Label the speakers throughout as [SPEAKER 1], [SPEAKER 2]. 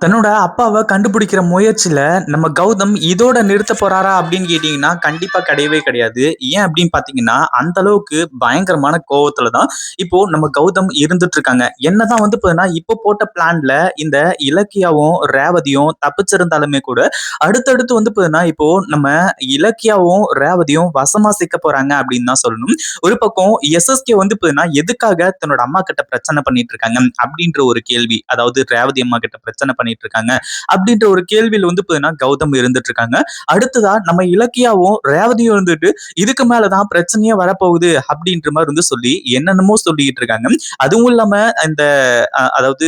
[SPEAKER 1] தன்னோட அப்பாவ கண்டுபிடிக்கிற முயற்சியில நம்ம கௌதம் இதோட நிறுத்த போறாரா அப்படின்னு கேட்டீங்கன்னா, கண்டிப்பா கிடையவே கிடையாது. ஏன் அப்படின்னு பார்த்தீங்கன்னா, அந்த அளவுக்கு பயங்கரமான கோவத்துல தான் இப்போ நம்ம கௌதம் இருந்துட்டு இருக்காங்க. என்னதான் வந்து பார்த்தீங்கன்னா, இப்போ போட்ட பிளான்ல இந்த இலக்கியாவும், ரேவதியும் தப்பிச்சிருந்தாலுமே கூட, அடுத்தடுத்து வந்து பார்த்தீங்கன்னா, இப்போ நம்ம இலக்கியாவும், ரேவதியும் வசமா சிக்க போறாங்க அப்படின்னு தான் சொல்லணும். ஒரு பக்கம் எஸ்எஸ்கே வந்து பார்த்தீங்கன்னா, எதுக்காக தன்னோட அம்மா கிட்ட பிரச்சனை பண்ணிட்டு இருக்காங்க அப்படின்ற ஒரு கேள்வி. அதாவது ரேவதி அம்மா கிட்ட பிரச்சனை பண்ணிட்டு இருக்காங்க அப்படின்ற ஒரு கேள்வியில வந்து பார்த்தீங்கன்னா, கௌதம் இருந்துட்டு இருக்காங்க. அடுத்ததா நம்ம இலக்கியாவும் ரேவதியும் இருந்துட்டு இதுக்கு மேலதான் பிரச்சனையே வரப்போகுது அப்படின்ற மாதிரி வந்து சொல்லி என்னென்னமோ சொல்லிட்டு இருக்காங்க. அதுவும் இல்லாம இந்த அதாவது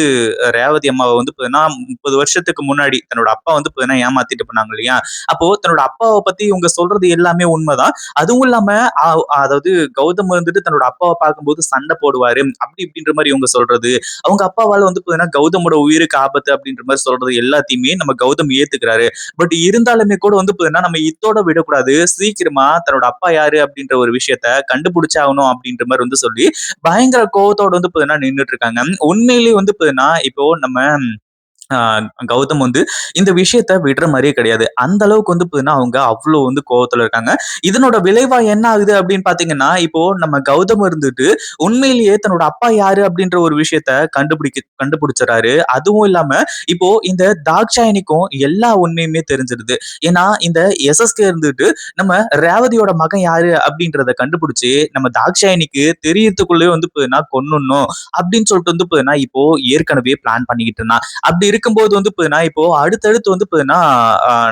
[SPEAKER 1] ரேவதி அம்மாவை வந்து பார்த்தீங்கன்னா 30 வருஷத்துக்கு முன்னாடி தன்னோட அப்பா வந்து பார்த்தீங்கன்னா ஏமாத்திட்டு போனாங்க இல்லையா? அப்போ தன்னோட அப்பாவை பத்தி இவங்க சொல்றது எல்லாமே உண்மைதான். அதுவும் இல்லாம அதாவது கௌதம் வந்துட்டு தன்னோட அப்பாவை பார்க்கும்போது சண்டை போடுவாரு அப்படி இப்படின்ற மாதிரி இவங்க சொல்றது, அவங்க அப்பாவால வந்து பார்த்தீங்கன்னா கௌதமோட உயிருக்கு ஆபத்து அப்படின்ற மாதிரி சொல்றது எல்லாத்தையுமே நம்ம கௌதம் ஏத்துக்கிறாரு. பட் இருந்தாலுமே கூட வந்து பார்த்தீங்கன்னா நம்ம இத்தோட விடக்கூடாது. சீக்கிரமா தன்னோட அப்பா யாரு அப்படின்ற ஒரு விஷயத்த கண்டுபிடிச்சாகணும் அப்படின்ற மாதிரி வந்து சொல்லி பயங்கர கோவத்தோட வந்து பார்த்தீங்கன்னா நின்னுட்டு இருக்காங்க. உண்மையிலேயே வந்து பார்த்தீங்கன்னா இப்போ நம்ம கௌதம் வந்து இந்த விஷயத்த விடுற மாதிரியே கிடையாது. அந்த அளவுக்கு வந்து பார்த்தீங்கன்னா, அவங்க அவ்ளோ வந்து கோவத்துல இருக்காங்க. இதனோட விளைவா என்ன ஆகுது அப்படின்னு பார்த்தீங்கன்னா, இப்போ நம்ம கௌதம் இருந்துட்டு உண்மையிலேயே தன்னோட அப்பா யாரு அப்படின்ற ஒரு விஷயத்த கண்டுபிடிச்சுறாரு. அதுவும் இல்லாம இப்போ இந்த தாக்ஷாயணிக்கும் எல்லா உண்மையுமே தெரிஞ்சிருது. ஏன்னா இந்த எஸ்எஸ்கே இருந்துட்டு நம்ம ரேவதியோட மகன் யாரு அப்படின்றத கண்டுபிடிச்சு நம்ம தாக்ஷாயணிக்கு தெரியறதுக்குள்ளேயே வந்து பார்த்தீங்கன்னா கொன்னுடணும் அப்படின்னு சொல்லிட்டு வந்து பார்த்தீங்கன்னா இப்போ ஏற்கனவே பிளான் பண்ணிக்கிட்டு இருந்தான். அப்படி இருக்கும்போது வந்து பார்த்தீங்கன்னா, இப்போ அடுத்தடுத்து வந்து பார்த்தீங்கன்னா,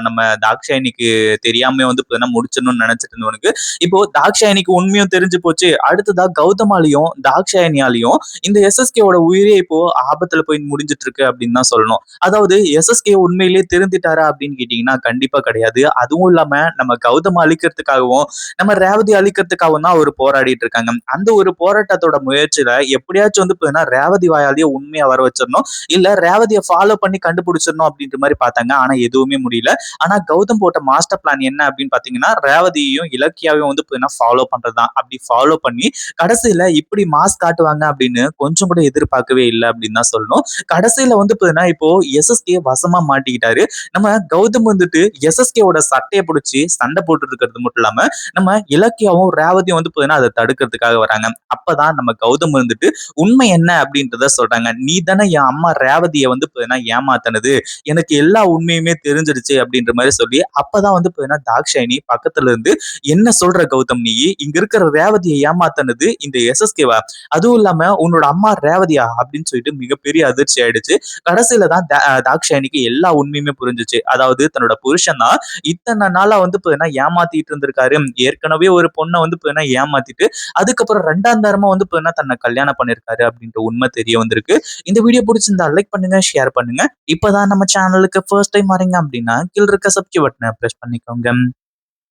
[SPEAKER 1] நம்ம தாக்ஷாயணிக்கு தெரியாம வந்து பார்த்தீங்கன்னா முடிச்சிடணும்னு நினைச்சிட்டு இருந்தவனுக்கு, இப்போ தாக்ஷாயணிக்கு உண்மையும் தெரிஞ்சு போச்சு. அடுத்ததா கௌதமாலயும், தாக்ஷாயணியாலயும் இந்த எஸ்எஸ்கேவோட உயிரே இப்போ ஆபத்துல போய் முடிஞ்சிட்டு இருக்கு அப்படின்னு தான் சொல்லணும். அதாவது எஸ்எஸ்கே உண்மையிலேயே திருந்திட்டாரா அப்படின்னு கேட்டீங்கன்னா, கண்டிப்பா கிடையாது. அதுவும் இல்லாம நம்ம கௌதம அழிக்கிறதுக்காகவும், நம்ம ரேவதி அழிக்கிறதுக்காகவும் தான் அவரு போராடிட்டு இருக்காங்க. அந்த ஒரு போராட்டத்தோட முயற்சியில எப்படியாச்சும் வந்து பார்த்தீங்கன்னா, ரேவதி வாயாலேயே உண்மையா வர வச்சிடணும். இல்ல ரேவதியை ஃபாலோ பண்ணி கண்டுபிடிச்சிடணும் அப்படின்ற மாதிரி பார்த்தாங்க. ஆனா எதுவுமே முடியல. ஆனா கௌதம் போட்ட மாஸ்டர் பிளான் என்ன அப்படின்னு பாத்தீங்கன்னா, ரேவதியையும் இலக்கியாவையும் வந்து ஃபாலோ பண்றதுதான். அப்படி ஃபாலோ பண்ணி கடைசியில இப்படி மாஸ் காட்டுவாங்க அப்படின்னு கொஞ்சம் கூட எதிர்பார்க்கவே இல்லை அப்படின்னு தான் சொல்லணும். கடைசியில வந்து பாத்தீங்கன்னா இப்போ எஸ்எஸ்கே வசமா மாட்டிக்கிட்டாரு. நம்ம கௌதம் வந்துட்டு எஸ்எஸ்கேவோட சட்டையை பிடிச்சி சண்டை போட்டு இருக்கிறது மட்டும் இல்லாம நம்ம இலக்கியாவும் ரேவதியும் வந்து பாத்தீங்கன்னா அதை தடுக்கிறதுக்காக வராங்க. அப்பதான் நம்ம கௌதம் வந்துட்டு உண்மை என்ன அப்படின்றத சொல்றாங்க. நீ தானே என் அம்மா ரேவதியை வந்து ஏமாத்தினது, எனக்கு எல்லா உண்மையுமே தெரிஞ்சிருச்சு அப்படின்ற மாதிரி சொல்லி அப்பதான் வந்து தாக்ஷாயணி பக்கத்துல இருந்து என்ன சொல்ற கௌதம், நீ இங்க இருக்கிற ரேவதியை ஏமாத்தினது இந்த எஸ்எஸ்கேவா, அதுவும் இல்லாம உன்னோட அம்மா ரேவதியா அப்படின்னு சொல்லிட்டு மிகப்பெரிய அதிர்ச்சி ஆயிடுச்சு. கடைசியில தான் தாக்ஷாயணிக்கு எல்லா உண்மையுமே புரிஞ்சுச்சு. அதாவது தன்னோட புருஷன் தான் இத்தனை நாளா வந்து ஏமாத்திட்டு இருந்திருக்காரு. ஏற்கனவே ஒரு பொண்ணை வந்து ஏமாத்திட்டு அதுக்கப்புறம் 2ஆம் தரமா வந்து தன்னை கல்யாணம் பண்ணிருக்காரு அப்படின்ற உண்மை தெரிய வந்திருக்கு. இந்த வீடியோ பிடிச்சிருந்தா லைக் பண்ணுங்க, ஷேர் பண்ணுங்க. இப்பதான் நம்ம சேனலுக்கு ஃபர்ஸ்ட் டைம் வரீங்க அப்படின்னா கீழ இருக்க சப்ஸ்கிரைப் பட்டனை பிரஸ் பண்ணிக்கோங்க.